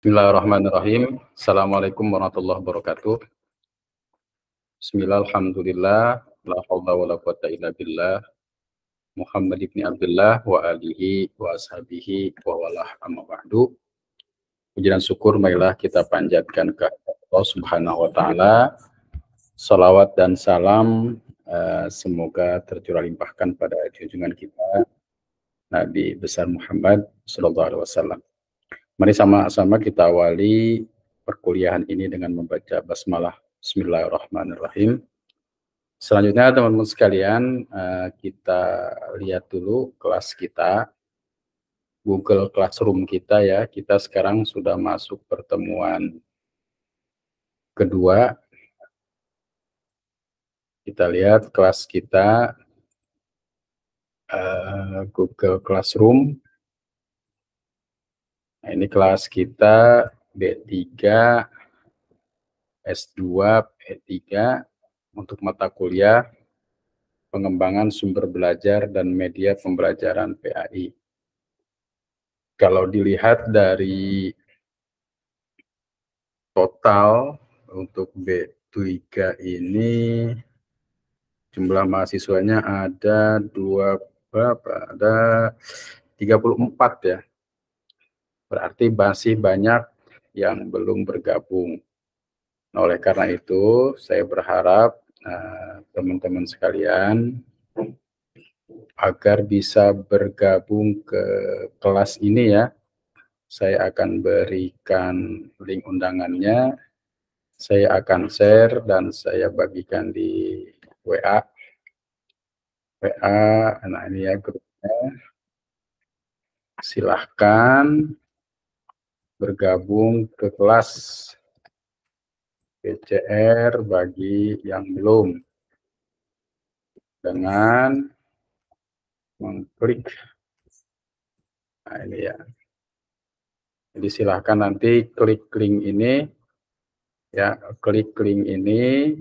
Bismillahirrahmanirrahim. Assalamualaikum warahmatullahi wabarakatuh. Bismillah, alhamdulillah, la haula wa la quwata illa billah, Muhammad ibn Abdullah wa alihi wa ashabihi wa walah amma ba'du. Puji dan syukur marilah kita panjatkan ke Allah Subhanahu wa taala. Salawat dan salam semoga tercurah limpahkan pada junjungan kita Nabi besar Muhammad sallallahu alaihi wasallam. Mari sama-sama kita awali perkuliahan ini dengan membaca basmalah. Bismillahirrahmanirrahim. Selanjutnya teman-teman sekalian, kita lihat dulu kelas kita, Google Classroom kita ya. Kita sekarang sudah masuk pertemuan kedua. Kita lihat kelas kita, Google Classroom. Nah, ini kelas kita B3, S2, P3 untuk mata kuliah pengembangan sumber belajar dan media pembelajaran PAI. Kalau dilihat dari total untuk B3 ini jumlah mahasiswanya ada 34 ya. Berarti masih banyak yang belum bergabung. Nah, oleh karena itu saya berharap teman-teman sekalian agar bisa bergabung ke kelas ini ya. Saya akan berikan link undangannya, saya akan share dan saya bagikan di WA. Nah ini ya grupnya. Silahkan bergabung ke kelas PCR bagi yang belum dengan mengklik. Nah ini ya. Jadi silahkan nanti klik link ini ya, klik link ini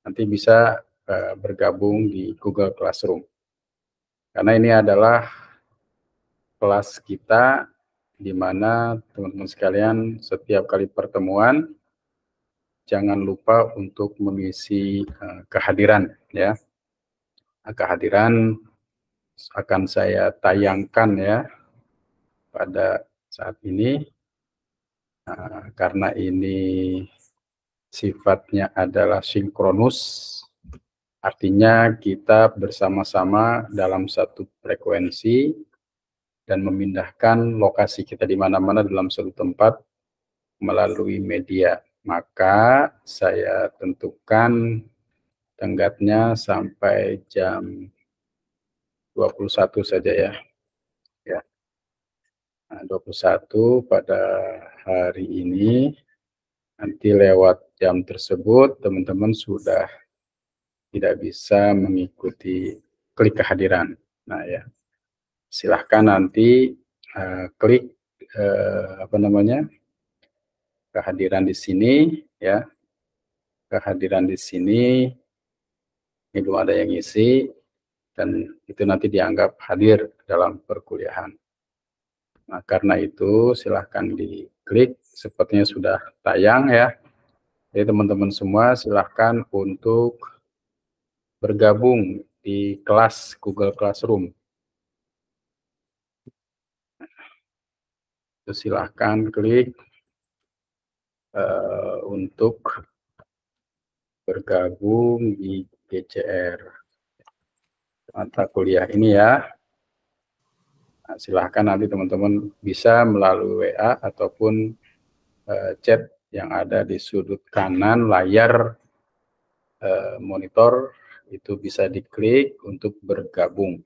nanti bisa bergabung di Google Classroom. Karena ini adalah kelas kita di mana teman-teman sekalian setiap kali pertemuan jangan lupa untuk mengisi kehadiran ya. Kehadiran akan saya tayangkan ya pada saat ini karena ini sifatnya adalah sinkronus, artinya kita bersama-sama dalam satu frekuensi dan memindahkan lokasi kita di mana-mana dalam suatu tempat melalui media. Maka saya tentukan tenggatnya sampai jam 21 saja ya. Nah, 21 pada hari ini, nanti lewat jam tersebut teman-teman sudah tidak bisa mengikuti klik kehadiran. Nah ya, silahkan nanti klik kehadiran di sini ya, kehadiran di sini ini belum ada yang isi dan itu nanti dianggap hadir dalam perkuliahan. Nah karena itu silahkan diklik, sepertinya sudah tayang ya. Jadi teman-teman semua silahkan untuk bergabung di kelas Google Classroom. Silahkan klik untuk bergabung di GCR mata kuliah ini ya. Nah, silahkan nanti teman-teman bisa melalui WA ataupun chat yang ada di sudut kanan layar monitor, itu bisa diklik untuk bergabung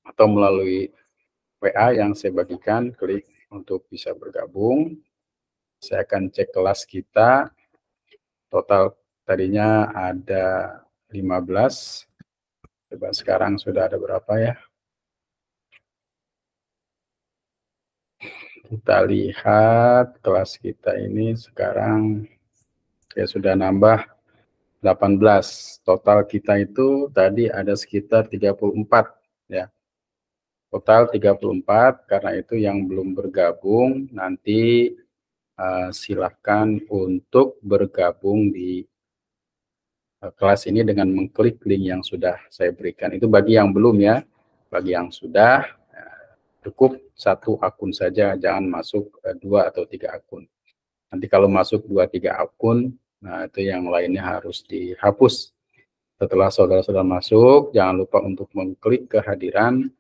atau melalui WA yang saya bagikan, klik untuk bisa bergabung. Saya akan cek kelas kita, total tadinya ada 15, coba sekarang sudah ada berapa ya. Kita lihat kelas kita ini sekarang ya sudah nambah 18. Total kita itu tadi ada sekitar 34 ya. Total 34, karena itu yang belum bergabung nanti silakan untuk bergabung di kelas ini dengan mengklik link yang sudah saya berikan. Itu bagi yang belum ya. Bagi yang sudah, cukup satu akun saja, jangan masuk 2 atau 3 akun. Nanti kalau masuk 2-3 akun, nah itu yang lainnya harus dihapus. Setelah saudara-saudara masuk, jangan lupa untuk mengklik kehadiran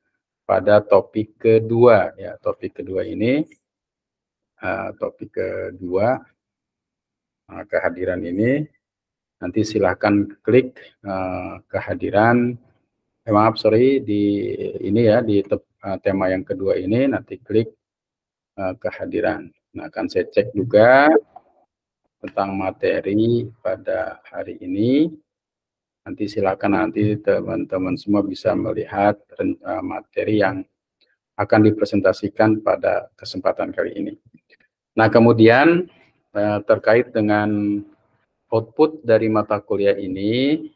pada topik kedua. Ya, topik kedua ini, kehadiran ini, nanti silahkan klik kehadiran. Maaf, sorry, di ini ya, di tema yang kedua ini, nanti klik kehadiran. Nah, akan saya cek juga tentang materi pada hari ini. Nanti silakan nanti teman-teman semua bisa melihat materi yang akan dipresentasikan pada kesempatan kali ini. Nah, kemudian terkait dengan output dari mata kuliah ini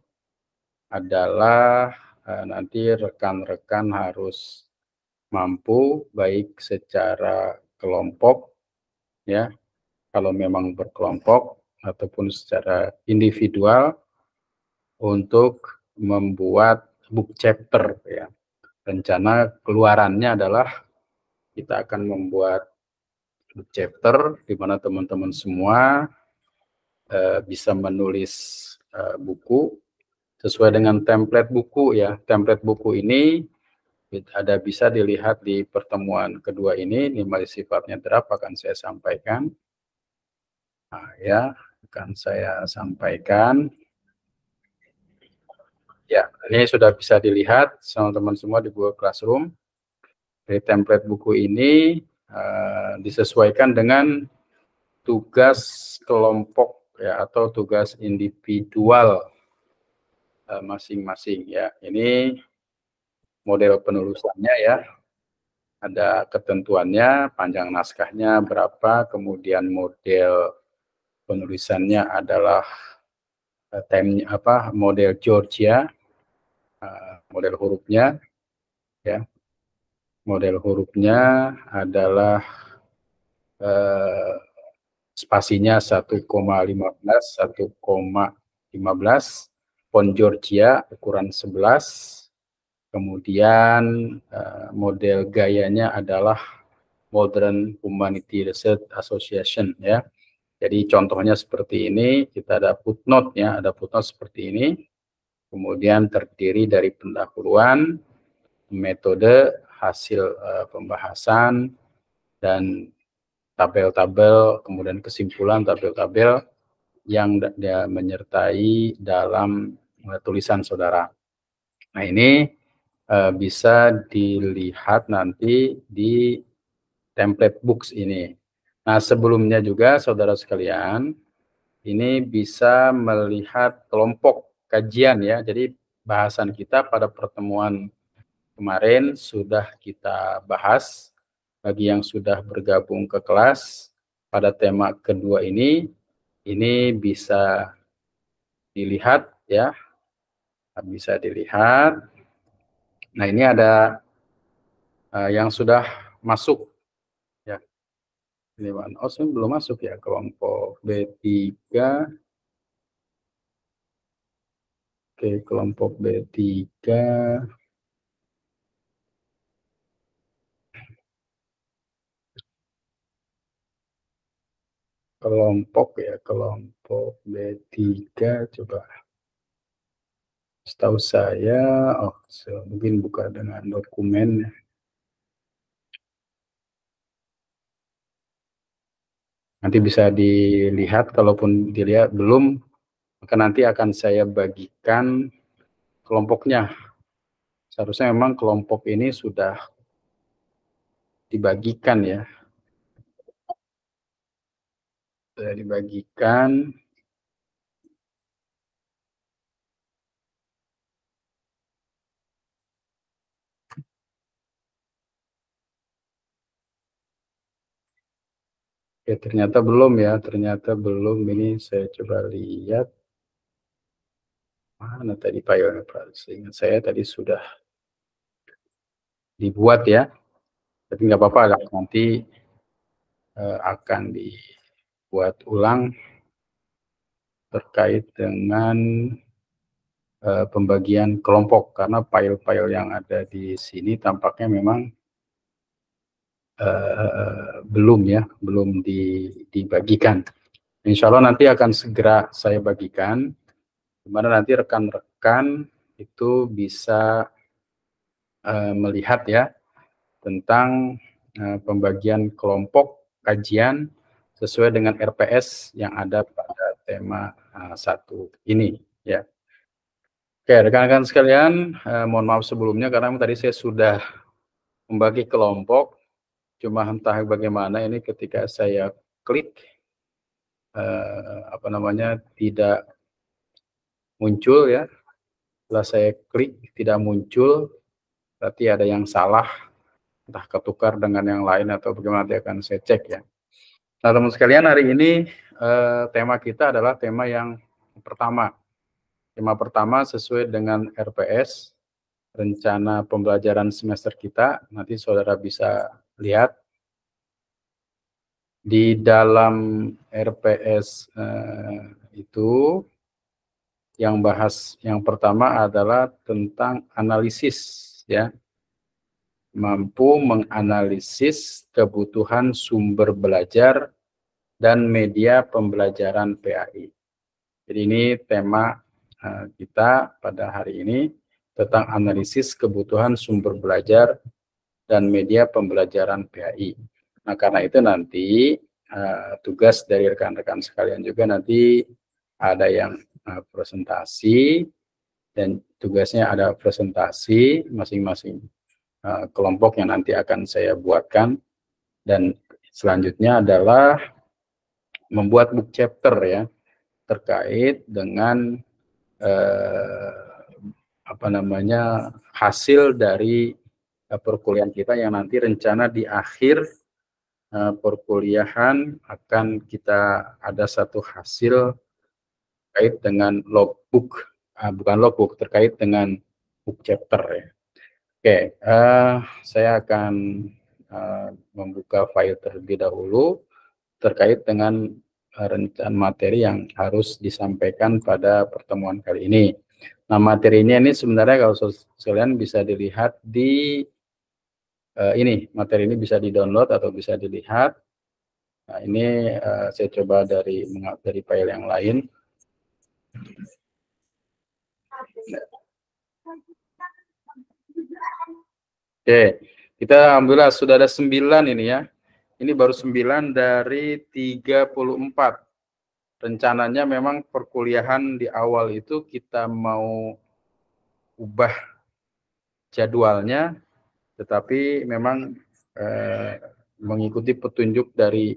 adalah nanti rekan-rekan harus mampu baik secara kelompok ya, kalau memang berkelompok ataupun secara individual untuk membuat book chapter ya. Rencana keluarannya adalah kita akan membuat book chapter di mana teman-teman semua bisa menulis buku sesuai dengan template buku ya. Template buku ini ada bisa dilihat di pertemuan kedua ini masih sifatnya draft, akan saya sampaikan. Nah, ya, akan saya sampaikan. Ya, ini sudah bisa dilihat sama teman semua di Google Classroom. Dari template buku ini disesuaikan dengan tugas kelompok ya atau tugas individual masing-masing ya. Ini model penulisannya ya. Ada ketentuannya, panjang naskahnya berapa, kemudian model penulisannya adalah model Georgia, model hurufnya ya. Model hurufnya adalah spasinya 1,15, 1,15, font Georgia ukuran 11, kemudian model gayanya adalah Modern Humanity Research Association ya. Jadi contohnya seperti ini, kita ada footnote ya, ada footnote seperti ini. Kemudian terdiri dari pendahuluan, metode, hasil pembahasan, dan tabel-tabel, kemudian kesimpulan tabel-tabel yang menyertai dalam tulisan saudara. Nah, ini bisa dilihat nanti di template books ini. Nah, sebelumnya juga saudara sekalian, ini bisa melihat kelompok kajian ya. Jadi bahasan kita pada pertemuan kemarin sudah kita bahas. Bagi yang sudah bergabung ke kelas pada tema kedua ini bisa dilihat ya, bisa dilihat. Nah, ini ada yang sudah masuk ya. Ini belum masuk ya, kelompok B3. Oke, kelompok B3. Kelompok ya, kelompok B3 coba. Setahu saya, mungkin buka dengan dokumen. Nanti bisa dilihat, kalaupun dilihat belum, maka nanti akan saya bagikan kelompoknya. Seharusnya memang kelompok ini sudah dibagikan ya. Sudah dibagikan. Ya, ternyata belum ya, ternyata belum. Ini saya coba lihat. Mana tadi filenya, Pak? Seingat saya tadi sudah dibuat ya. Tapi nggak apa-apa, nanti akan buat ulang terkait dengan pembagian kelompok, karena file-file yang ada di sini tampaknya memang belum dibagikan. Insya Allah nanti akan segera saya bagikan, di mana nanti rekan-rekan itu bisa melihat ya tentang pembagian kelompok kajian sesuai dengan RPS yang ada pada tema 1 ini ya. Oke, rekan-rekan sekalian, mohon maaf sebelumnya karena tadi saya sudah membagi kelompok, cuma entah bagaimana ini ketika saya klik tidak muncul ya. Setelah saya klik tidak muncul, berarti ada yang salah, entah ketukar dengan yang lain atau bagaimana, nanti akan saya cek ya. Nah, teman sekalian, hari ini tema kita adalah tema yang pertama. Tema pertama sesuai dengan RPS, rencana pembelajaran semester kita. Nanti saudara bisa lihat di dalam RPS itu yang bahas yang pertama adalah tentang analisis ya. Mampu menganalisis kebutuhan sumber belajar dan media pembelajaran PAI. Jadi ini tema kita pada hari ini tentang analisis kebutuhan sumber belajar dan media pembelajaran PAI. Nah, karena itu nanti tugas dari rekan-rekan sekalian juga nanti ada yang presentasi, dan tugasnya ada presentasi masing-masing kelompok yang nanti akan saya buatkan, dan selanjutnya adalah membuat book chapter ya terkait dengan hasil dari perkuliahan kita yang nanti rencana di akhir perkuliahan akan kita ada satu hasil terkait dengan logbook, bukan logbook, terkait dengan book chapter ya. Oke, saya akan membuka file terlebih dahulu terkait dengan rencana materi yang harus disampaikan pada pertemuan kali ini. Nah, materinya ini sebenarnya kalau sekalian bisa dilihat di ini, materi ini bisa di-download atau bisa dilihat. Nah, ini saya coba dari file yang lain. Oke, kita alhamdulillah sudah ada 9 ini ya. Ini baru 9 dari 34. Rencananya memang perkuliahan di awal itu kita mau ubah jadwalnya, tetapi memang mengikuti petunjuk dari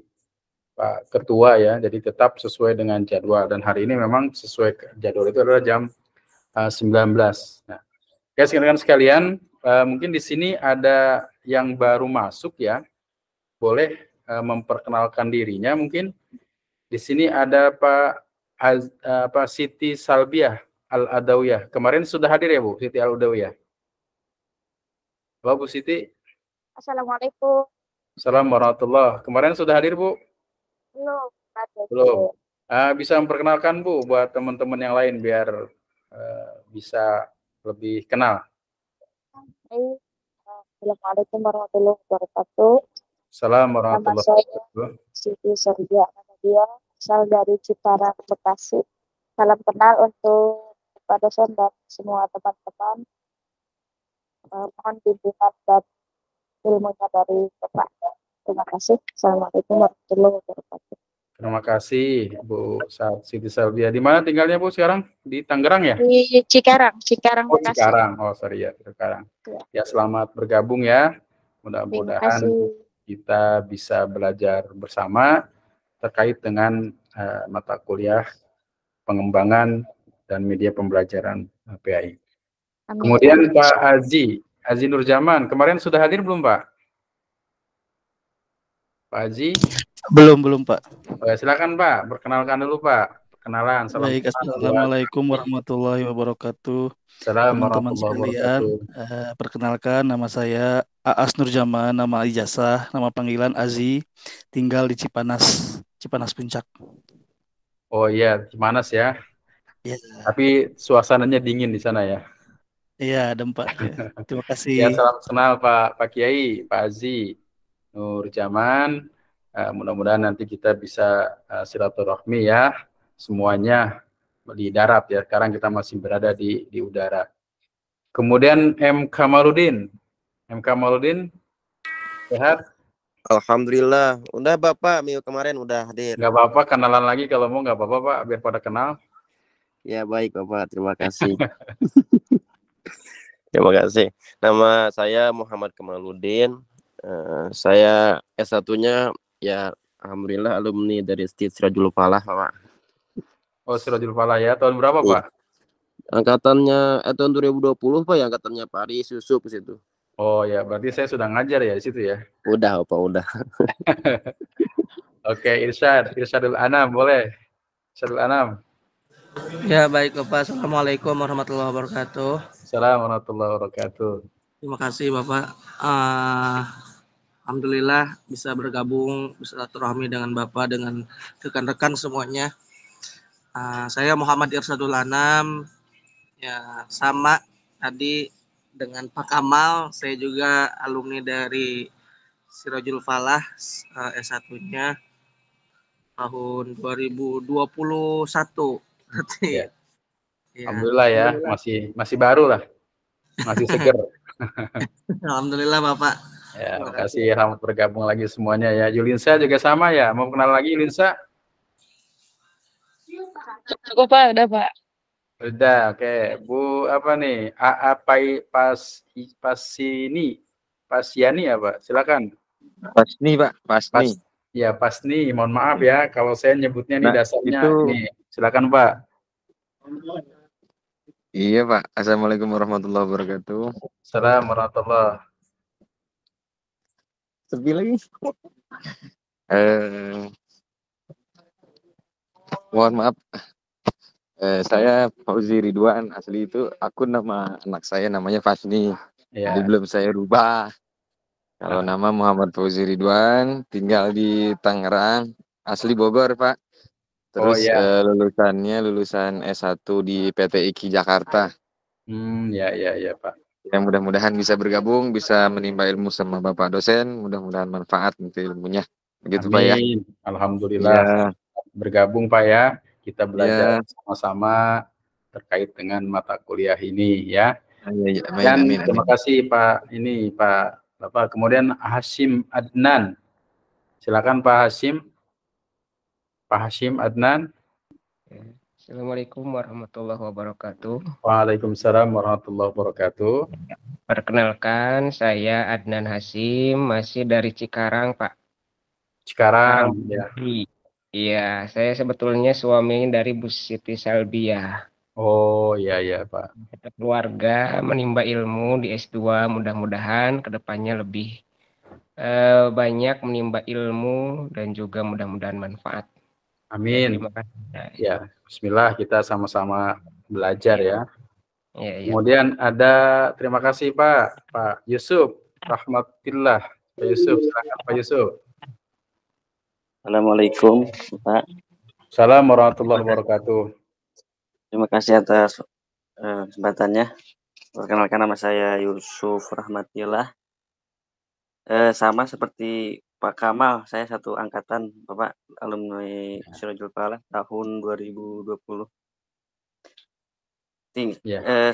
Pak Ketua ya, jadi tetap sesuai dengan jadwal, dan hari ini memang sesuai jadwal itu adalah jam 19. Nah, guys, rekan-rekan sekalian, mungkin di sini ada yang baru masuk ya, boleh memperkenalkan dirinya. Mungkin di sini ada Pak Siti Salbiah Al-Adawiyah. Kemarin sudah hadir ya Bu Siti Al-Adawiyah? Halo Bu Siti. Assalamualaikum. Assalamualaikum warahmatullahi. Kemarin sudah hadir Bu? Belum. Bisa memperkenalkan Bu buat teman-teman yang lain biar bisa lebih kenal. Assalamualaikum warahmatullahi wabarakatuh. Assalamualaikum warahmatullahi wabarakatuh. Siti Salbiah Al-Adawiyah, asal dari Cikarang, Bekasi. Salam kenal untuk Pak dosen dan semua teman-teman. Mohon bimbingan dan ilmunya dari Bapak. Terima kasih. Assalamualaikum warahmatullahi wabarakatuh. Terima kasih Bu Siti Salbiah. Di mana tinggalnya Bu sekarang? Di Tangerang ya? Di Cikarang, Oh, Cikarang. Oh, sorry ya, Cikarang. Ya, selamat bergabung ya. Mudah-mudahan kita bisa belajar bersama terkait dengan mata kuliah pengembangan dan media pembelajaran PAI. Amin. Kemudian Pak Azi Nurjaman, kemarin sudah hadir belum Pak? Pak Azi? Belum Pak. Silakan Pak, perkenalkan dulu Pak. perkenalan, salam Baik, kenal buat Assalamualaikum warahmatullahi wabarakatuh. Assalamualaikum Teman-teman warahmatullahi sekalian, wabarakatuh. perkenalkan nama saya Aas Nurjaman, nama ijazah, nama panggilan Azi, tinggal di Cipanas, Cipanas Puncak. Oh iya, Cimanas ya. Ya, Tapi suasananya dingin di sana ya. iya ada Pak. Ya. Terima kasih. Ya, salam kenal Pak Kiai, Pak Azi, Nur Jaman. Mudah-mudahan nanti kita bisa silaturahmi ya, semuanya di darat ya. Sekarang kita masih berada di udara. Kemudian M. Kamaludin. M. Kamaludin, sehat? Alhamdulillah. Udah Bapak, minggu kemarin udah hadir. Nggak apa-apa, kenalan lagi kalau mau nggak apa-apa Pak, biar pada kenal. Ya baik Bapak, terima kasih. Terima kasih. Nama saya Muhammad Kamaludin. Saya S1-nya ya Alhamdulillah alumni dari Sirajul Falah Pak. Oh, Sirajul Falah ya. Tahun berapa Iya. Pak? Angkatannya tahun 2020 Pak, ya angkatannya Pak Aris Yusuf di situ. Oh ya, berarti saya sudah ngajar ya di situ ya. Udah Pak, udah. Oke, Irsyadul Anam, boleh. Irsyadul Anam. Ya baik Bapak, Assalamualaikum warahmatullahi wabarakatuh. Assalamualaikum warahmatullahi wabarakatuh. Terima kasih Bapak. Alhamdulillah bisa bergabung bersilaturahmi dengan Bapak, dengan rekan-rekan semuanya. Saya Muhammad Irsyadul Anam. Ya sama tadi dengan Pak Kamal, saya juga alumni dari Sirajul Falah, S1-nya tahun 2021. Berarti Ya. ya. Alhamdulillah ya, masih baru lah. Masih seger. Alhamdulillah Bapak. Ya, terima kasih selamat bergabung lagi semuanya ya. Yulinsa juga sama ya. Mau kenal lagi Yulinsa? Cukup Pak, udah Pak. Udah, oke. Bu apa nih? Pasiani ya, Pak? Silakan. Pasni Pak, Pasni. Ya, Pasni. Mohon maaf ya kalau saya nyebutnya nih dasarnya nih. Silakan, Pak. Iya Pak. Assalamualaikum warahmatullahi wabarakatuh. Assalamualaikum warahmatullahi. Sepi lagi. Mohon maaf. Saya Fauzi Ridwan, asli itu akun nama anak saya namanya Fasni. Ya. Jadi belum saya rubah. Kalau nama Muhammad Fauzi Ridwan, tinggal di Tangerang, asli Bogor Pak. Terus lulusan S1 di PT IKI Jakarta. Ya Pak. Yang mudah-mudahan bisa bergabung, bisa menimba ilmu sama Bapak dosen, mudah-mudahan manfaat untuk ilmunya. Begitu Pak ya. Alhamdulillah. Ya. Bergabung Pak ya. Kita belajar sama-sama terkait dengan mata kuliah ini ya. Amin. Terima kasih Pak Bapak. Kemudian Hashim Adnan. Silakan Pak Hashim. Pak Hashim Adnan. Assalamualaikum warahmatullahi wabarakatuh. Waalaikumsalam warahmatullahi wabarakatuh. Perkenalkan, saya Adnan Hashim, masih dari Cikarang, Pak. Cikarang, ya. Iya, saya sebetulnya suami dari Bu Siti Salbia. Oh, iya Pak. Keluarga menimba ilmu di S2, mudah-mudahan kedepannya lebih banyak menimba ilmu dan juga mudah-mudahan manfaat. Amin. Terima kasih. Ya, bismillah kita sama-sama belajar ya. Ya. Kemudian ada terima kasih Pak Yusuf Rahmatillah. Pak Yusuf, silakan Pak Yusuf. Assalamualaikum Pak. Assalamualaikum warahmatullahi wabarakatuh. Terima kasih atas kesempatannya. Perkenalkan nama saya Yusuf Rahmatillah. Sama seperti Pak Kamal, saya satu angkatan Bapak, alumni Sirajul Falah tahun 2020.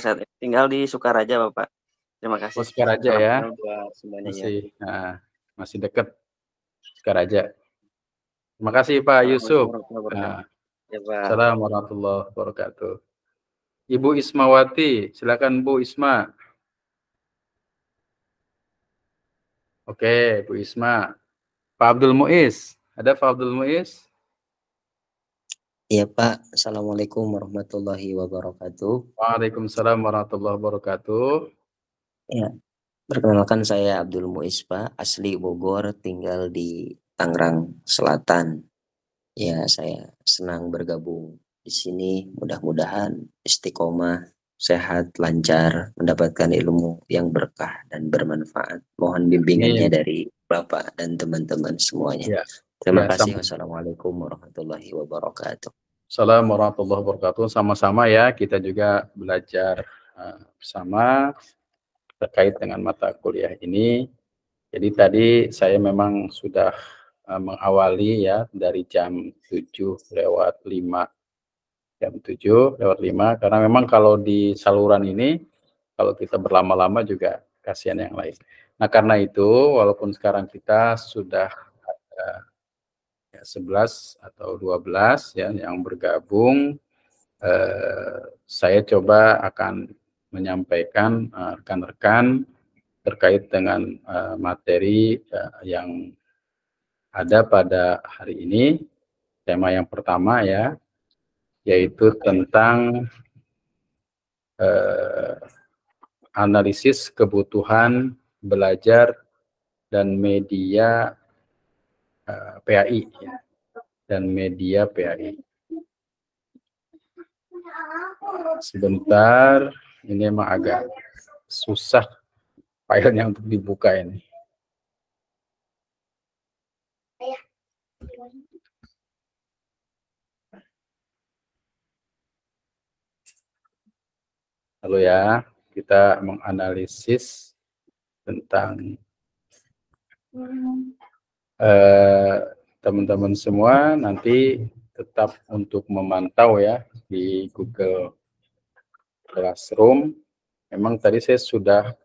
Saya tinggal di Sukaraja Bapak. Terima kasih. Sukaraja ya. Semuanya masih dekat Sukaraja. Terima kasih Pak Yusuf. Assalamualaikum warahmatullahi wabarakatuh. Ibu Ismawati, silakan Bu Isma. Oke, Bu Isma. Pak Abdul Muiz, ada Pak Abdul Muiz? Iya Pak, Assalamualaikum warahmatullahi wabarakatuh. Waalaikumsalam warahmatullahi wabarakatuh. Ya, perkenalkan saya Abdul Muiz Pak, asli Bogor, tinggal di Tangerang Selatan. Ya, saya senang bergabung di sini. Mudah-mudahan istiqomah, sehat, lancar, mendapatkan ilmu yang berkah dan bermanfaat. Mohon bimbingannya dari Bapak dan teman-teman semuanya. Terima kasih. Wassalamualaikum warahmatullahi wabarakatuh. Assalamualaikum warahmatullahi wabarakatuh. Sama-sama ya, kita juga belajar bersama terkait dengan mata kuliah ini. Jadi tadi saya memang sudah mengawali ya dari jam 7:05. Jam 7:05, karena memang kalau di saluran ini, kalau kita berlama-lama juga kasihan yang lain. Nah, karena itu, walaupun sekarang kita sudah ada 11 atau 12 ya yang bergabung, saya coba akan menyampaikan rekan-rekan terkait dengan materi yang ada pada hari ini. Tema yang pertama ya, yaitu tentang analisis kebutuhan belajar dan media PAI ya, dan media PAI. Sebentar, ini emang agak susah filenya untuk dibuka ini. Lalu ya, kita menganalisis tentang teman-teman semua nanti tetap untuk memantau ya di Google Classroom. Memang tadi saya sudah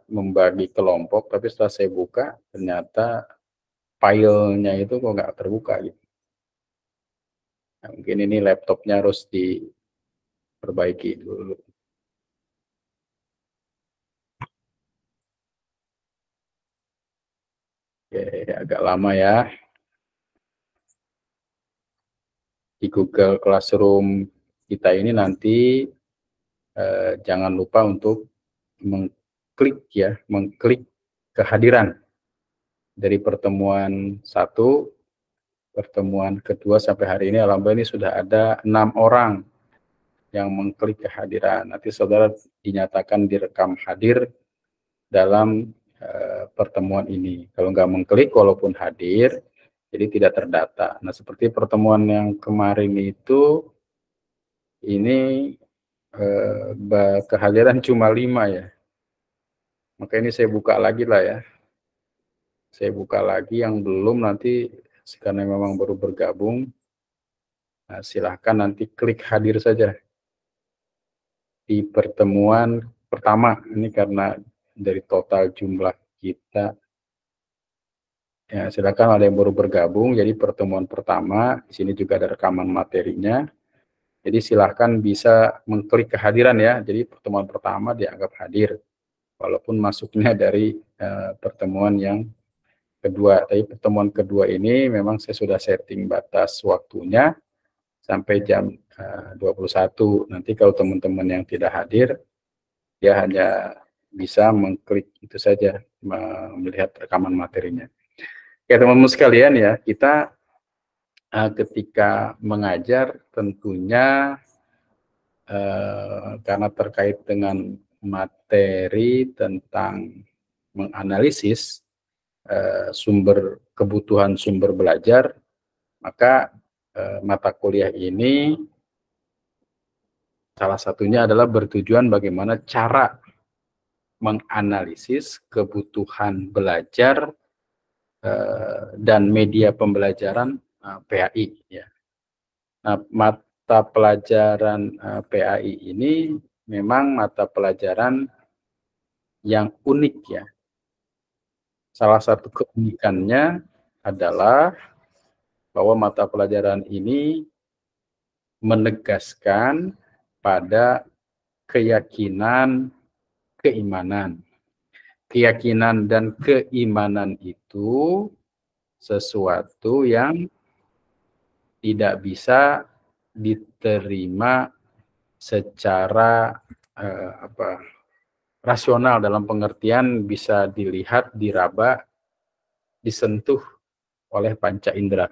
membagi kelompok, tapi setelah saya buka ternyata filenya itu kok nggak terbuka gitu. Nah, mungkin ini laptopnya harus diperbaiki dulu. Oke, agak lama ya. Di Google Classroom kita ini nanti jangan lupa untuk mengklik kehadiran dari pertemuan 1, pertemuan kedua sampai hari ini. Alhamdulillah ini sudah ada 6 orang yang mengklik kehadiran. Nanti saudara dinyatakan direkam hadir dalam pertemuan ini. Kalau nggak mengklik walaupun hadir, jadi tidak terdata. Nah, seperti pertemuan yang kemarin itu, ini kehadiran cuma 5 ya. Maka ini saya buka lagi lah ya. Saya buka lagi yang belum, nanti karena memang baru bergabung, nah, silahkan nanti klik hadir saja di pertemuan pertama. Ini karena dari total jumlah kita, ya silakan ada yang baru bergabung. Jadi pertemuan pertama, di sini juga ada rekaman materinya. Jadi silahkan bisa mengklik kehadiran ya. Jadi pertemuan pertama dianggap hadir, walaupun masuknya dari pertemuan yang kedua. Tapi pertemuan kedua ini memang saya sudah setting batas waktunya sampai jam 21. Nanti kalau teman-teman yang tidak hadir, ya hanya bisa mengklik itu saja, melihat rekaman materinya. Ya teman-teman sekalian ya, kita ketika mengajar tentunya karena terkait dengan materi tentang menganalisis kebutuhan sumber belajar, maka mata kuliah ini salah satunya adalah bertujuan bagaimana cara menganalisis kebutuhan belajar dan media pembelajaran PAI ya. Nah, mata pelajaran PAI ini memang mata pelajaran yang unik ya. Salah satu keunikannya adalah bahwa mata pelajaran ini menegaskan pada keyakinan, keimanan. Keyakinan dan keimanan itu sesuatu yang tidak bisa diterima secara rasional, dalam pengertian bisa dilihat, diraba, disentuh oleh panca indera.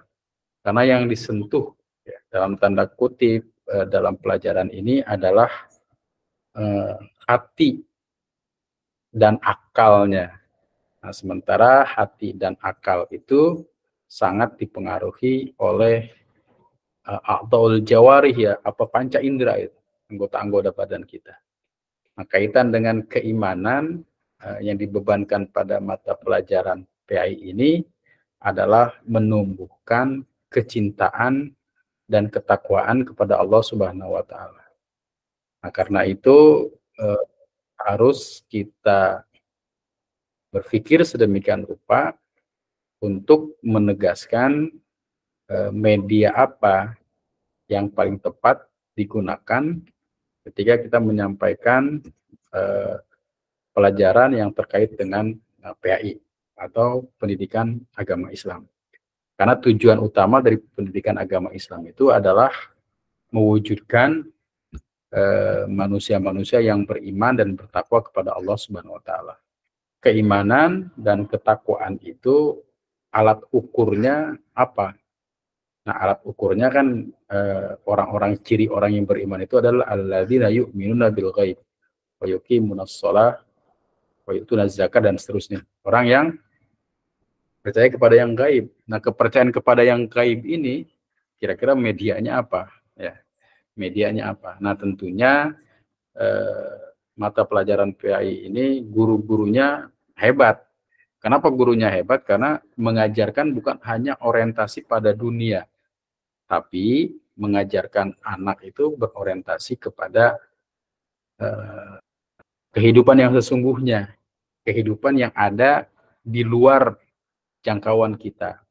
Karena yang disentuh ya, dalam tanda kutip dalam pelajaran ini adalah hati dan akalnya. Nah, sementara hati dan akal itu sangat dipengaruhi oleh a'dhaul jawarih, ya, apa panca indera itu, anggota-anggota badan kita. Nah, kaitan dengan keimanan yang dibebankan pada mata pelajaran PAI ini adalah menumbuhkan kecintaan dan ketakwaan kepada Allah Subhanahu wa taala. Nah, karena itu harus kita berpikir sedemikian rupa untuk menegaskan media apa yang paling tepat digunakan ketika kita menyampaikan pelajaran yang terkait dengan PAI atau pendidikan agama Islam. Karena tujuan utama dari pendidikan agama Islam itu adalah mewujudkan manusia-manusia yang beriman dan bertakwa kepada Allah Subhanahu wa taala. Keimanan dan ketakwaan itu alat ukurnya apa? Nah, alat ukurnya kan orang-orang, ciri orang yang beriman itu adalah alladzina yu'minuna bil ghaib wa yuqimunas shalah wa yu'tunaz zakat dan seterusnya. Orang yang percaya kepada yang gaib. Nah, kepercayaan kepada yang gaib ini kira-kira medianya apa? Ya, medianya apa? Nah, tentunya mata pelajaran PAI ini guru-gurunya hebat. Kenapa gurunya hebat? Karena mengajarkan bukan hanya orientasi pada dunia, tapi mengajarkan anak itu berorientasi kepada kehidupan yang sesungguhnya, kehidupan yang ada di luar jangkauan kita.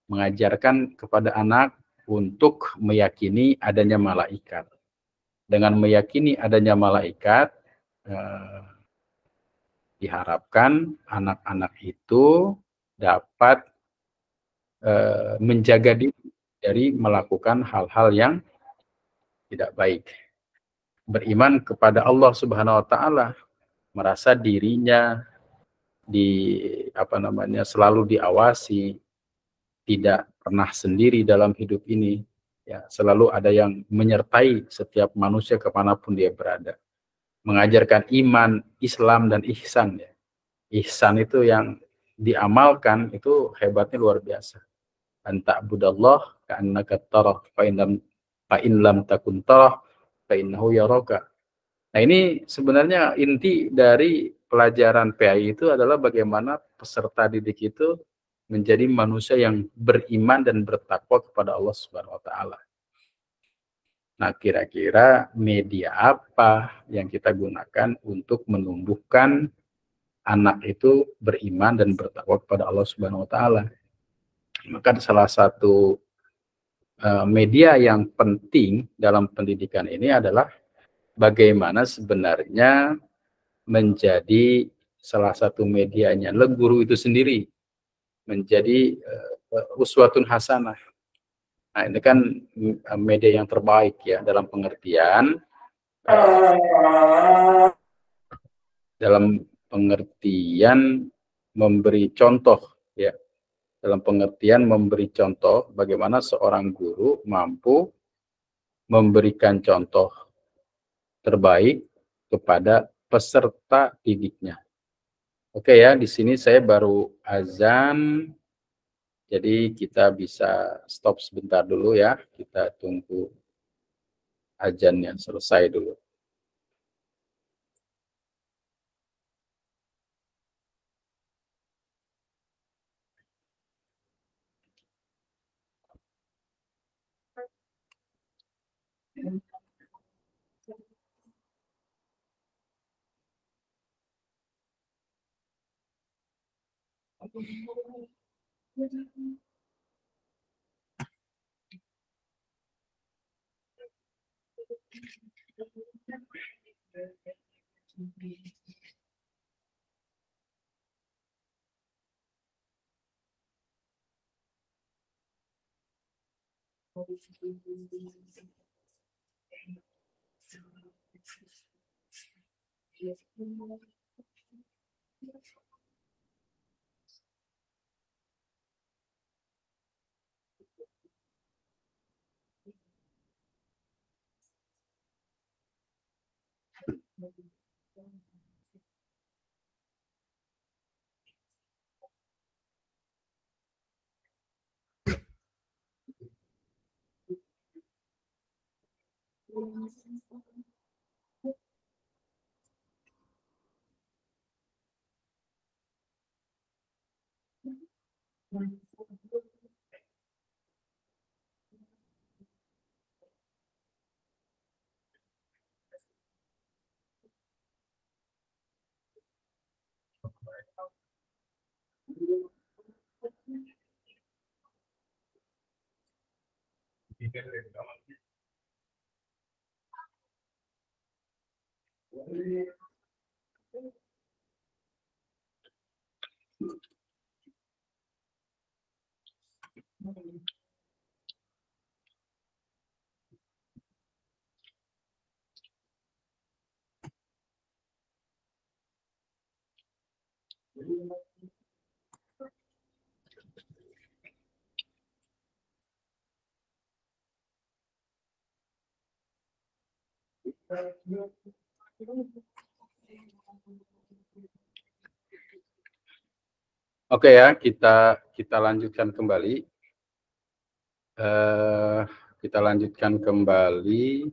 Mengajarkan kepada anak untuk meyakini adanya malaikat. Dengan meyakini adanya malaikat, diharapkan anak-anak itu dapat menjaga diri dari melakukan hal-hal yang tidak baik. Beriman kepada Allah Subhanahu wa taala, merasa dirinya selalu diawasi, tidak pernah sendiri dalam hidup ini, ya, selalu ada yang menyertai setiap manusia kemanapun dia berada. Mengajarkan iman, Islam, dan ihsan, ya. Ihsan itu yang diamalkan itu hebatnya luar biasa. Anta budallah ka'annaka tarah fa in lam takun tarah fa innahu yaraka. Nah, ini sebenarnya inti dari pelajaran PAI itu adalah bagaimana peserta didik itu menjadi manusia yang beriman dan bertakwa kepada Allah Subhanahu wa taala. Nah, kira-kira media apa yang kita gunakan untuk menumbuhkan anak itu beriman dan bertakwa kepada Allah Subhanahu wa taala? Maka salah satu media yang penting dalam pendidikan ini adalah bagaimana sebenarnya menjadi salah satu medianya, guru itu sendiri menjadi uswatun hasanah. Nah, ini kan media yang terbaik, ya, dalam pengertian memberi contoh, ya. Dalam pengertian memberi contoh bagaimana seorang guru mampu memberikan contoh terbaik kepada peserta didiknya. Oke, ya, di sini saya baru azan, jadi kita bisa stop sebentar dulu, ya. Kita tunggu azannya selesai dulu. Oke ya, kita lanjutkan kembali. Kita lanjutkan kembali.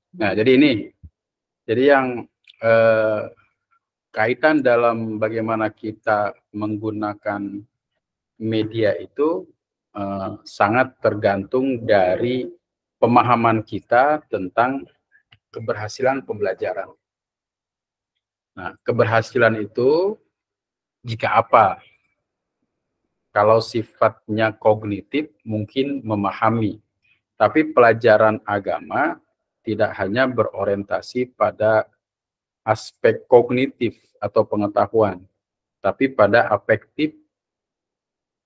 Nah, jadi ini. Jadi yang kaitan dalam bagaimana kita menggunakan media itu sangat tergantung dari pemahaman kita tentang keberhasilan pembelajaran. Nah, keberhasilan itu jika apa? Kalau sifatnya kognitif mungkin memahami, tapi pelajaran agama tidak hanya berorientasi pada aspek kognitif atau pengetahuan, tapi pada afektif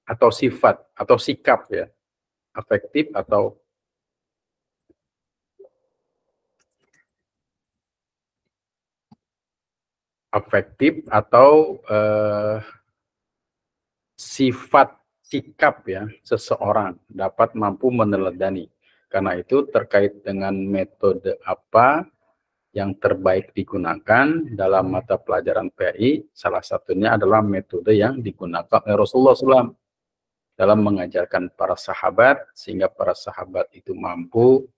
atau sifat atau sikap ya. Afektif atau sifat sikap ya seseorang dapat mampu meneladani. Karena itu terkait dengan metode apa yang terbaik digunakan dalam mata pelajaran PAI, salah satunya adalah metode yang digunakan oleh Rasulullah SAW dalam mengajarkan para sahabat, sehingga para sahabat itu mampu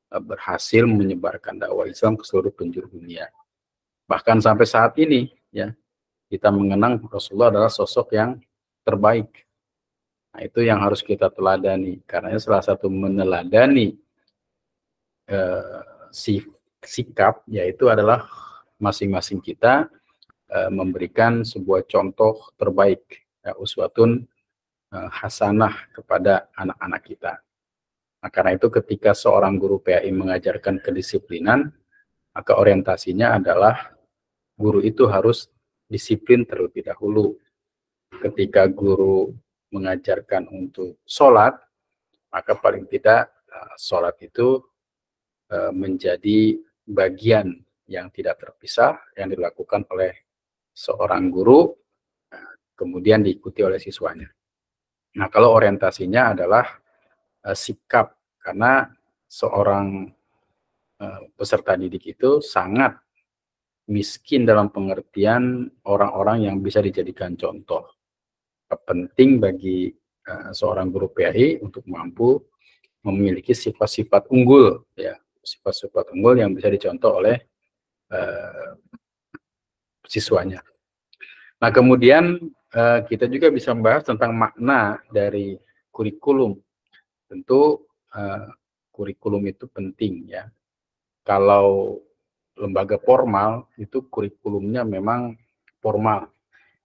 berhasil menyebarkan dakwah Islam ke seluruh penjuru dunia. Bahkan sampai saat ini, ya, kita mengenang Rasulullah adalah sosok yang terbaik. Nah, itu yang harus kita teladani, karena salah satu meneladani sikap, yaitu adalah masing-masing kita memberikan sebuah contoh terbaik, ya, uswatun hasanah kepada anak-anak kita. Nah, karena itu ketika seorang guru PAI mengajarkan kedisiplinan, maka orientasinya adalah guru itu harus disiplin terlebih dahulu. Ketika guru mengajarkan untuk sholat, maka paling tidak sholat itu menjadi bagian yang tidak terpisah yang dilakukan oleh seorang guru, kemudian diikuti oleh siswanya. Nah, kalau orientasinya adalah sikap, karena seorang peserta didik itu sangat miskin dalam pengertian orang-orang yang bisa dijadikan contoh. Penting bagi seorang guru PAI untuk mampu memiliki sifat-sifat unggul, ya, sifat-sifat unggul yang bisa dicontoh oleh siswanya. Nah, kemudian kita juga bisa membahas tentang makna dari kurikulum. Tentu kurikulum itu penting, ya. Kalau lembaga formal itu kurikulumnya memang formal.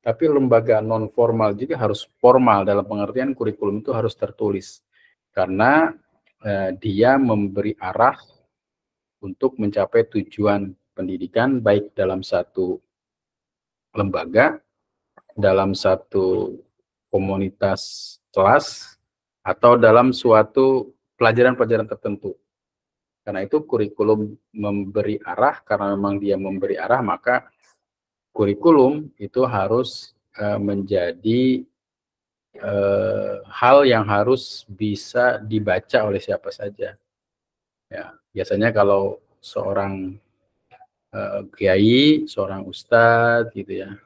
Tapi lembaga non formal juga harus formal, dalam pengertian kurikulum itu harus tertulis. Karena dia memberi arah untuk mencapai tujuan pendidikan, baik dalam satu lembaga, dalam satu komunitas kelas, atau dalam suatu pelajaran-pelajaran tertentu. Karena itu kurikulum memberi arah, karena memang dia memberi arah, maka kurikulum itu harus menjadi hal yang harus bisa dibaca oleh siapa saja. Ya, biasanya kalau seorang kiai, seorang ustadz gitu ya,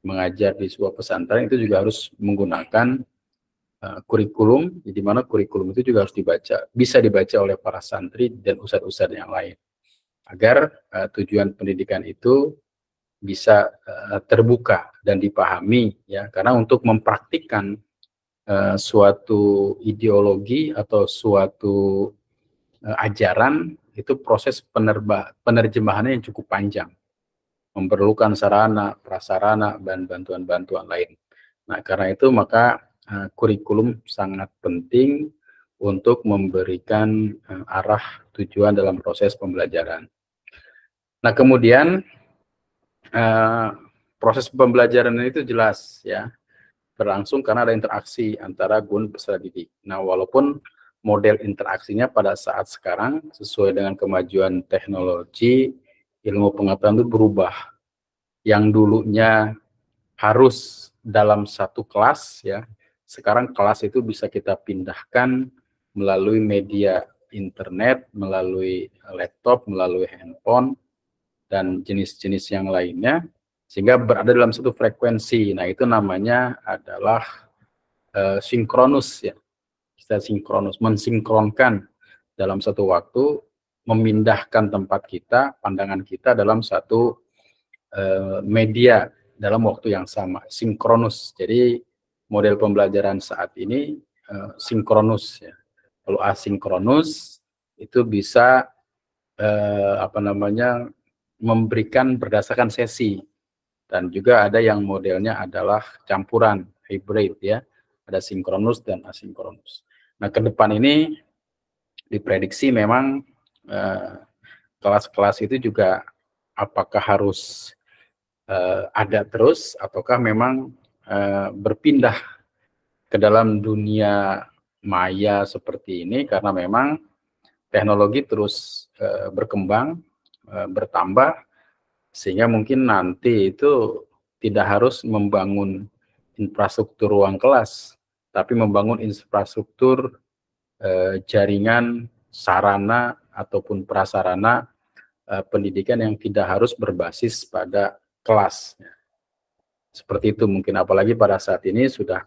mengajar di sebuah pesantren itu juga harus menggunakan kurikulum, di mana kurikulum itu juga harus bisa dibaca oleh para santri dan ustadz-ustadz yang lain, agar tujuan pendidikan itu bisa terbuka dan dipahami ya, karena untuk mempraktikkan suatu ideologi atau suatu ajaran itu proses penerjemahannya yang cukup panjang, memerlukan sarana, prasarana, dan bantuan-bantuan lain. Nah, karena itu maka kurikulum sangat penting untuk memberikan arah tujuan dalam proses pembelajaran. Nah, kemudian proses pembelajaran itu jelas ya, berlangsung karena ada interaksi antara guru peserta didik. Nah, walaupun model interaksinya pada saat sekarang sesuai dengan kemajuan teknologi, ilmu pengetahuan itu berubah. Yang dulunya harus dalam satu kelas ya, sekarang kelas itu bisa kita pindahkan melalui media internet, melalui laptop, melalui handphone, dan jenis-jenis yang lainnya, sehingga berada dalam satu frekuensi. Nah, itu namanya adalah sinkronus ya. Kita sinkronus, mensinkronkan dalam satu waktu, memindahkan tempat kita, pandangan kita dalam satu media dalam waktu yang sama, sinkronus. Jadi model pembelajaran saat ini sinkronus ya. Kalau asinkronus itu bisa memberikan berdasarkan sesi, dan juga ada yang modelnya adalah campuran hybrid ya, ada sinkronus dan asinkronus. Nah, ke depan ini diprediksi memang kelas-kelas itu juga apakah harus ada terus ataukah memang berpindah ke dalam dunia maya seperti ini, karena memang teknologi terus berkembang, bertambah, sehingga mungkin nanti itu tidak harus membangun infrastruktur ruang kelas, tapi membangun infrastruktur jaringan, sarana, ataupun prasarana pendidikan yang tidak harus berbasis pada kelas. Seperti itu mungkin, apalagi pada saat ini sudah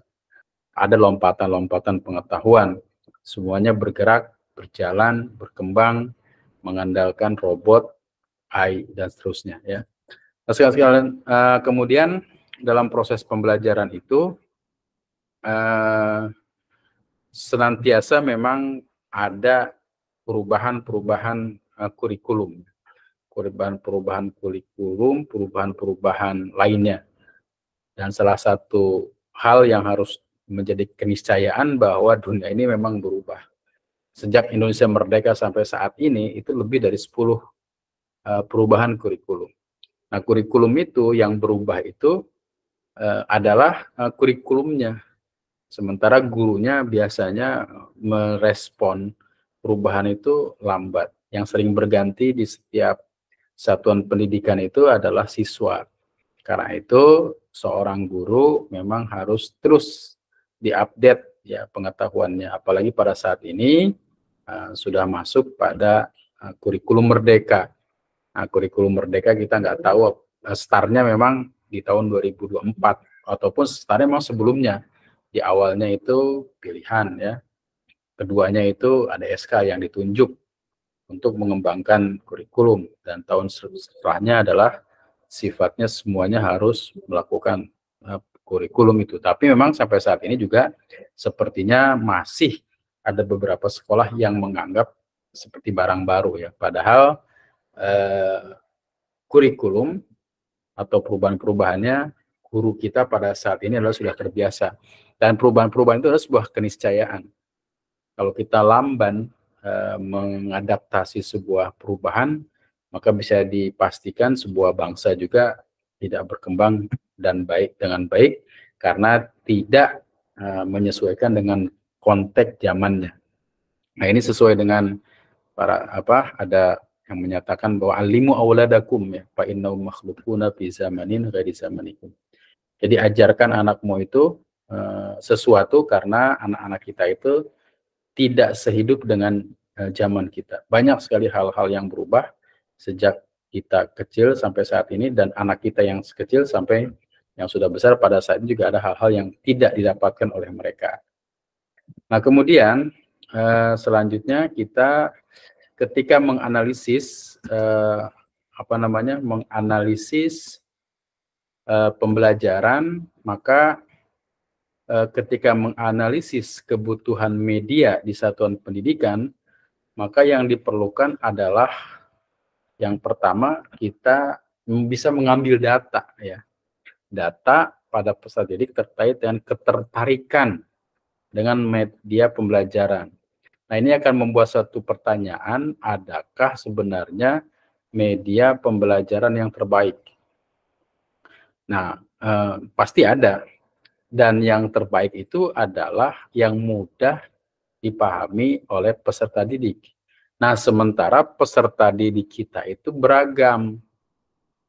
ada lompatan-lompatan pengetahuan. Semuanya bergerak, berjalan, berkembang, mengandalkan robot, AI, dan seterusnya. Ya. Nah, sekalian, kemudian dalam proses pembelajaran itu, senantiasa memang ada perubahan-perubahan kurikulum, perubahan-perubahan lainnya. Dan salah satu hal yang harus menjadi keniscayaan bahwa dunia ini memang berubah. Sejak Indonesia merdeka sampai saat ini, itu lebih dari 10 perubahan kurikulum. Nah, kurikulum itu yang berubah itu adalah kurikulumnya. Sementara gurunya biasanya merespon perubahan itu lambat. Yang sering berganti di setiap satuan pendidikan itu adalah siswa. Karena itu seorang guru memang harus terus diupdate ya pengetahuannya. Apalagi pada saat ini sudah masuk pada kurikulum merdeka. Nah, kurikulum merdeka kita nggak tahu startnya memang di tahun 2024 ataupun startnya memang sebelumnya. Di awalnya itu pilihan ya, keduanya itu ada SK yang ditunjuk untuk mengembangkan kurikulum, dan tahun setelahnya adalah sifatnya semuanya harus melakukan kurikulum itu. Tapi memang sampai saat ini juga sepertinya masih ada beberapa sekolah yang menganggap seperti barang baru ya, padahal kurikulum atau perubahan-perubahannya guru kita pada saat ini adalah sudah terbiasa. Dan perubahan-perubahan itu adalah sebuah keniscayaan. Kalau kita lamban mengadaptasi sebuah perubahan, maka bisa dipastikan sebuah bangsa juga tidak berkembang dan dengan baik karena tidak menyesuaikan dengan konteks zamannya. Nah, ini sesuai dengan ada yang menyatakan bahwa alimu awladakum ya, fa innahum makhluquna fi zamanin ghairi zamanikum. Jadi ajarkan anakmu itu sesuatu karena anak-anak kita itu tidak sehidup dengan zaman kita. Banyak sekali hal-hal yang berubah sejak kita kecil sampai saat ini, dan anak kita yang kecil sampai yang sudah besar pada saat ini juga ada hal-hal yang tidak didapatkan oleh mereka. Nah, kemudian selanjutnya kita ketika menganalisis menganalisis pembelajaran, maka ketika menganalisis kebutuhan media di satuan pendidikan, maka yang diperlukan adalah yang pertama kita bisa mengambil data, ya, data pada peserta didik terkait dengan ketertarikan dengan media pembelajaran. Nah, ini akan membuat suatu pertanyaan, adakah sebenarnya media pembelajaran yang terbaik? Nah, pasti ada. Dan yang terbaik itu adalah yang mudah dipahami oleh peserta didik. Nah, sementara peserta didik kita itu beragam.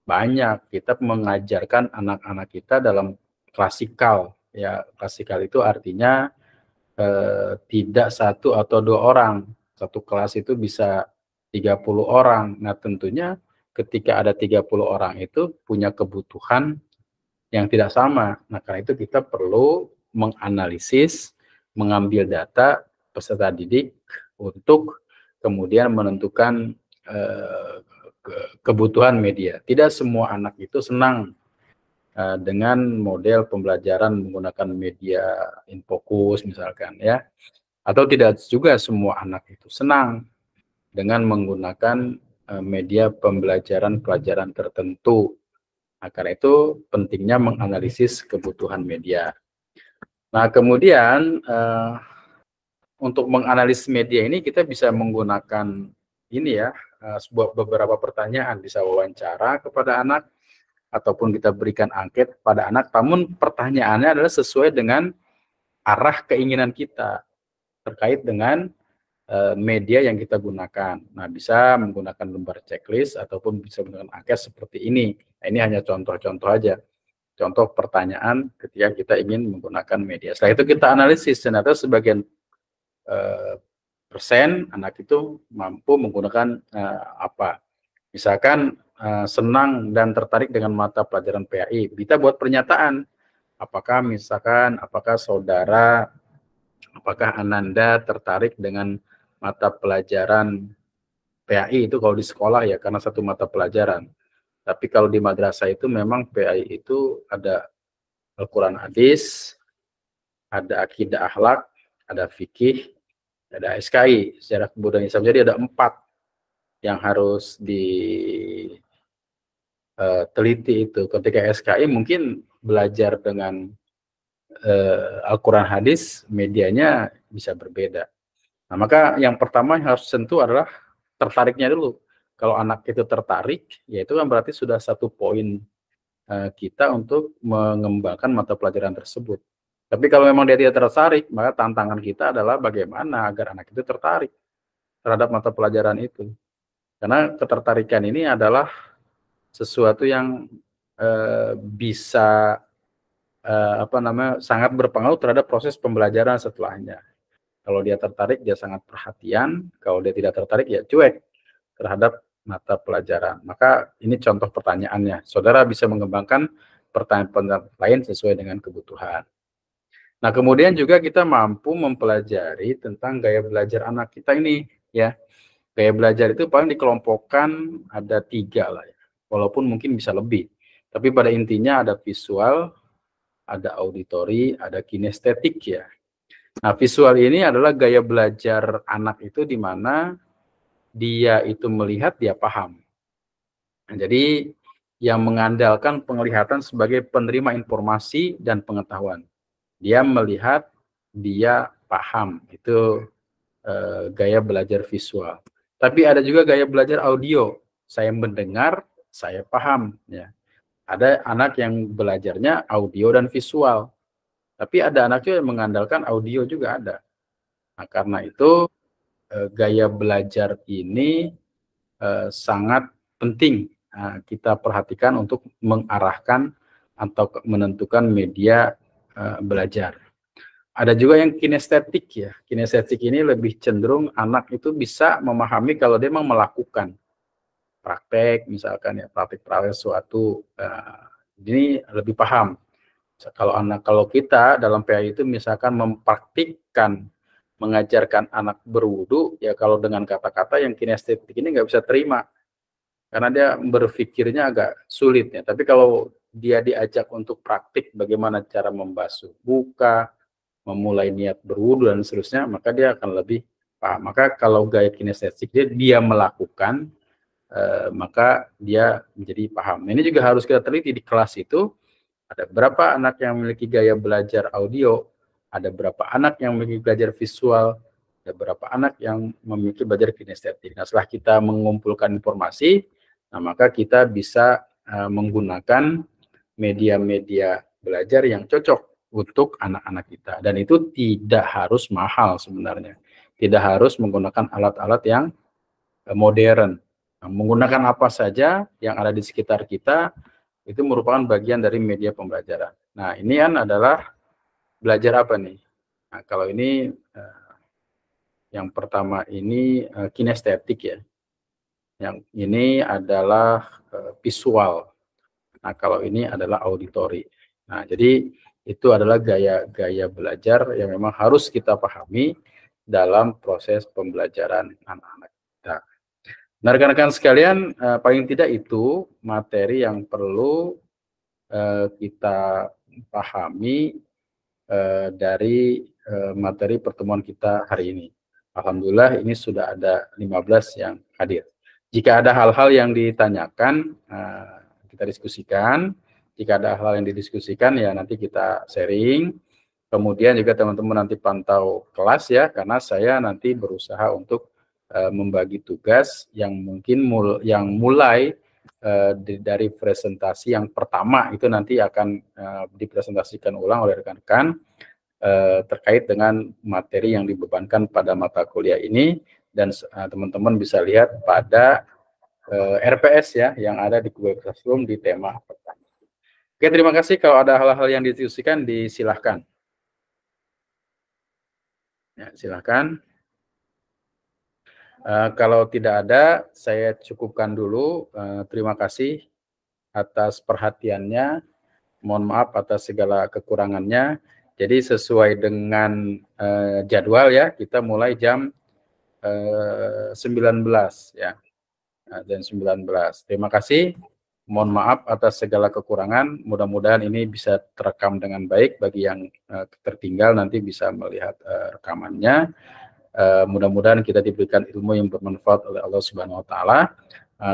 Banyak. Kita mengajarkan anak-anak kita dalam klasikal. Ya, klasikal itu artinya tidak satu atau dua orang. Satu kelas itu bisa 30 orang. Nah, tentunya ketika ada 30 orang itu punya kebutuhan yang tidak sama. Nah, karena itu kita perlu menganalisis, mengambil data peserta didik untuk kemudian menentukan kebutuhan media. Tidak semua anak itu senang dengan model pembelajaran menggunakan media infocus misalkan, ya. Atau tidak juga semua anak itu senang dengan menggunakan media pembelajaran pelajaran tertentu. Nah, karena itu pentingnya menganalisis kebutuhan media. Nah, kemudian untuk menganalisis media ini kita bisa menggunakan ini, ya, beberapa pertanyaan, bisa wawancara kepada anak ataupun kita berikan angket pada anak. Namun pertanyaannya adalah sesuai dengan arah keinginan kita terkait dengan media yang kita gunakan. Nah, bisa menggunakan lembar checklist ataupun bisa menggunakan angket seperti ini. Nah, ini hanya contoh-contoh aja. Contoh pertanyaan ketika kita ingin menggunakan media. Setelah itu kita analisis, ternyata sebagian persen anak itu mampu menggunakan apa. Misalkan senang dan tertarik dengan mata pelajaran PAI. Kita buat pernyataan. Apakah saudara, apakah Ananda tertarik dengan mata pelajaran PAI itu kalau di sekolah, ya, karena satu mata pelajaran. Tapi kalau di madrasah itu memang PAI itu ada Al-Quran Hadis, ada Akidah Akhlak, ada Fikih, ada SKI, sejarah kebudayaan Islam. Jadi ada 4 yang harus diteliti itu. Ketika SKI mungkin belajar dengan Al-Quran Hadis, medianya bisa berbeda. Nah, maka yang pertama yang harus tentu adalah tertariknya dulu. Kalau anak itu tertarik, ya itu kan berarti sudah satu poin kita untuk mengembangkan mata pelajaran tersebut. Tapi kalau memang dia tidak tertarik, maka tantangan kita adalah bagaimana agar anak itu tertarik terhadap mata pelajaran itu. Karena ketertarikan ini adalah sesuatu yang bisa sangat berpengaruh terhadap proses pembelajaran setelahnya. Kalau dia tertarik, dia sangat perhatian. Kalau dia tidak tertarik, ya cuek terhadap mata pelajaran. Maka ini contoh pertanyaannya. Saudara bisa mengembangkan pertanyaan lain sesuai dengan kebutuhan. Nah, kemudian juga kita mampu mempelajari tentang gaya belajar anak kita ini, ya. Gaya belajar itu paling dikelompokkan ada 3 lah, ya. Walaupun mungkin bisa lebih. Tapi pada intinya ada visual, ada auditori, ada kinestetik, ya. Nah, visual ini adalah gaya belajar anak itu di mana dia itu melihat, dia paham. Nah, jadi yang mengandalkan penglihatan sebagai penerima informasi dan pengetahuan. Dia melihat, dia paham. Itu gaya belajar visual. Tapi ada juga gaya belajar audio. Saya mendengar, saya paham. Ya. Ada anak yang belajarnya audio dan visual. Tapi ada anak juga yang mengandalkan audio juga ada. Nah, karena itu gaya belajar ini sangat penting kita perhatikan untuk mengarahkan atau menentukan media belajar. Ada juga yang kinestetik ya. Kinestetik ini lebih cenderung anak itu bisa memahami kalau dia memang melakukan praktek, misalkan ya praktek suatu, ini lebih paham. Kalau kita dalam PAI itu misalkan mempraktikkan mengajarkan anak berwudu, ya kalau dengan kata-kata yang kinestetik ini nggak bisa terima, karena dia berpikirnya agak sulit ya. Tapi kalau dia diajak untuk praktik bagaimana cara membasuh muka, memulai niat berwudu dan seterusnya, maka dia akan lebih paham. Maka kalau gaya kinestetik dia melakukan, maka dia menjadi paham. Ini juga harus kita teliti di kelas itu. Ada berapa anak yang memiliki gaya belajar audio, ada berapa anak yang memiliki belajar visual, ada berapa anak yang memiliki belajar kinestetik. Nah, setelah kita mengumpulkan informasi, nah maka kita bisa menggunakan media-media belajar yang cocok untuk anak-anak kita. Dan itu tidak harus mahal sebenarnya. Tidak harus menggunakan alat-alat yang modern. Nah, menggunakan apa saja yang ada di sekitar kita, itu merupakan bagian dari media pembelajaran. Nah, ini kan adalah belajar apa nih? Nah, kalau ini yang pertama ini kinestetik ya. Yang ini adalah visual. Nah, kalau ini adalah auditori. Nah, jadi itu adalah gaya-gaya belajar yang memang harus kita pahami dalam proses pembelajaran anak-anak kita. Nah, rekan-rekan sekalian, paling tidak itu materi yang perlu kita pahami dari materi pertemuan kita hari ini. Alhamdulillah ini sudah ada 15 yang hadir. Jika ada hal-hal yang ditanyakan, kita diskusikan. Jika ada hal yang didiskusikan, ya nanti kita sharing. Kemudian juga teman-teman nanti pantau kelas ya, karena saya nanti berusaha untuk membagi tugas yang mungkin yang mulai dari presentasi yang pertama itu nanti akan dipresentasikan ulang oleh rekan-rekan terkait dengan materi yang dibebankan pada mata kuliah ini, dan teman-teman bisa lihat pada RPS ya yang ada di Google Classroom di tema pertama. Oke, terima kasih. Kalau ada hal-hal yang didiskusikan, disilahkan. Ya, silahkan. Kalau tidak ada, saya cukupkan dulu. Terima kasih atas perhatiannya. Mohon maaf atas segala kekurangannya. Jadi sesuai dengan jadwal ya, kita mulai jam 19 ya. Jam 19. Terima kasih. Mohon maaf atas segala kekurangan. Mudah-mudahan ini bisa terekam dengan baik. Bagi yang tertinggal nanti bisa melihat rekamannya. Mudah-mudahan kita diberikan ilmu yang bermanfaat oleh Allah Subhanahu wa taala.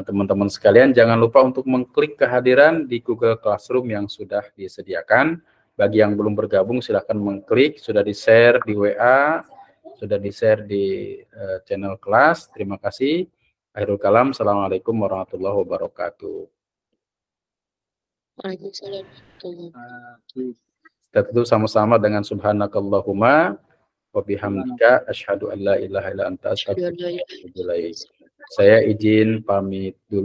Teman-teman sekalian, jangan lupa untuk mengklik kehadiran di Google Classroom yang sudah disediakan. Bagi yang belum bergabung, silahkan mengklik. Sudah di-share di WA, sudah di-share di channel kelas. Terima kasih. Akhirul kalam. Assalamualaikum warahmatullahi wabarakatuh. Waalaikumsalam. Kita tutup sama-sama dengan subhanakallahumma wa bihamdika asyhadu an la ilaha illa anta astaghfiruka wa atubu ilaik. Saya izin pamit dulu.